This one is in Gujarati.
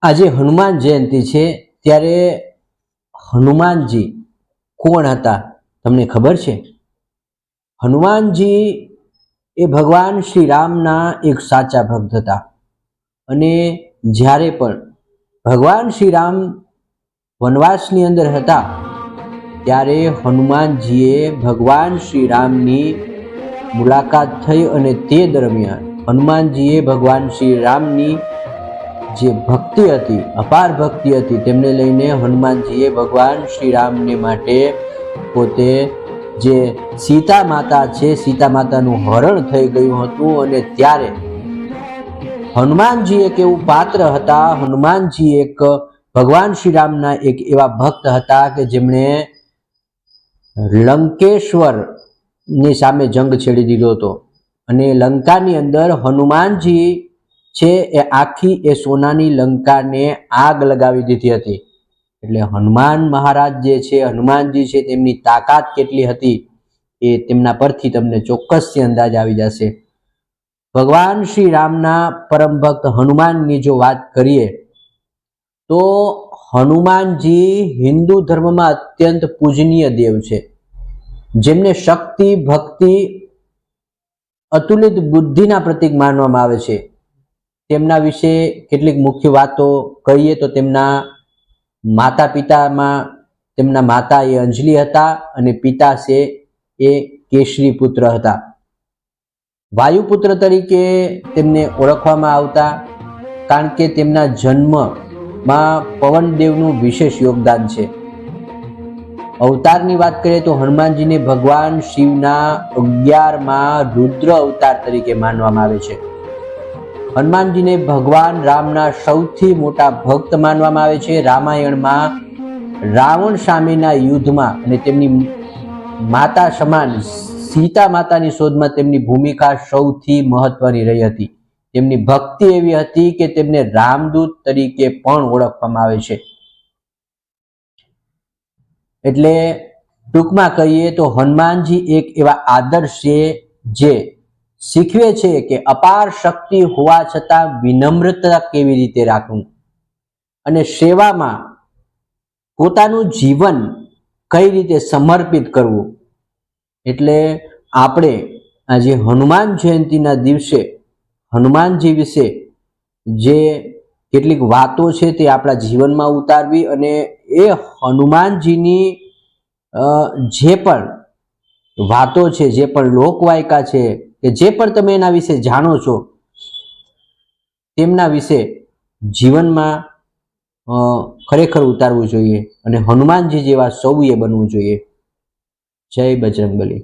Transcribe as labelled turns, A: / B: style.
A: આજે હનુમાન જયંતિ છે ત્યારે હનુમાનજી કોણ હતા તમને ખબર છે? હનુમાનજી એ ભગવાન શ્રી રામના એક સાચા ભક્ત હતા અને જ્યારે પણ ભગવાન શ્રી રામ વનવાસની અંદર હતા ત્યારે હનુમાનજીએ ભગવાન શ્રી રામની મુલાકાત થઈ અને તે દરમિયાન હનુમાનજીએ ભગવાન શ્રી રામની જે ભક્તિ હતી, અપાર ભક્તિ હતી, તેમને લઈને હનુમાનજીએ ભગવાન શ્રી રામને માટે પોતે જે સીતા માતા છે, સીતા માતાનું હરણ થઈ ગયું હતું અને ત્યારે હનુમાનજી એક એવું પાત્ર હતા, હનુમાનજી એક ભગવાન શ્રી રામના એક એવા ભક્ત હતા કે જેમણે લંકેશ્વર ની સામે જંગ છેડી દીધો હતો અને લંકાની અંદર હનુમાનજી છે એ આખી એ સોનાની લંકાને આગ લગાવી દીધી હતી. એટલે હનુમાન મહારાજ જે છે, હનુમાનજી છે, તેમની તાકાત કેટલી હતી એ તેમના પરથી તમને ચોક્કસથી અંદાજ આવી જશે. ભગવાન શ્રી રામના પરમ ભક્ત હનુમાનની જો વાત કરીએ તો હનુમાનજી હિન્દુ ધર્મમાં અત્યંત પૂજનીય દેવ છે, જેમને શક્તિ, ભક્તિ, અતુલિત બુદ્ધિના પ્રતીક માનવામાં આવે છે. તેમના વિશે કેટલીક મુખ્ય વાતો કહીએ તો તેમના માતા પિતામાં તેમના માતા એ અંજલિ હતા અને પિતા છે એ કેશરી પુત્ર હતા. વાયુપુત્ર તરીકે તેમને ઓળખવામાં આવતા કારણ કે તેમના જન્મમાં પવનદેવનું વિશેષ યોગદાન છે. અવતારની વાત કરીએ તો હનુમાનજીને ભગવાન શિવના 11મા રુદ્ર અવતાર તરીકે માનવામાં આવે છે. હનુમાનજીને ભગવાન રામના સૌથી મોટા ભક્ત માનવામાં આવે છે. રામાયણમાં રાવણ સામેના યુદ્ધમાં અને તેમની માતા સમાન સીતા માતાની શોધમાં તેમની ભૂમિકા સૌથી મહત્વની રહી હતી. તેમની ભક્તિ એવી હતી કે તેમને રામદૂત તરીકે પણ ઓળખવામાં આવે છે. એટલે ટૂંકમાં કહીએ તો હનુમાનજી એક એવા આદર્શ છે જે શીખવે છે કે અપાર શક્તિ હોવા છતાં વિનમ્રતા કેવી રીતે રાખવું અને સેવામાં પોતાનું જીવન કઈ રીતે સમર્પિત કરવું. એટલે આપણે આજે હનુમાન જયંતિના દિવસે હનુમાનજી વિશે જે કેટલીક વાતો છે તે આપણા જીવનમાં ઉતારવી અને એ હનુમાનજીની જે પણ વાતો છે, જે પણ લોકવાયકા છે કે જે પણ તમે એના વિશે જાણો છો તેમના વિશે જીવનમાં ખરેખર ઉતારવું જોઈએ અને હનુમાનજી જેવા સૌએ બનવું જોઈએ. જય બજરંગબલી.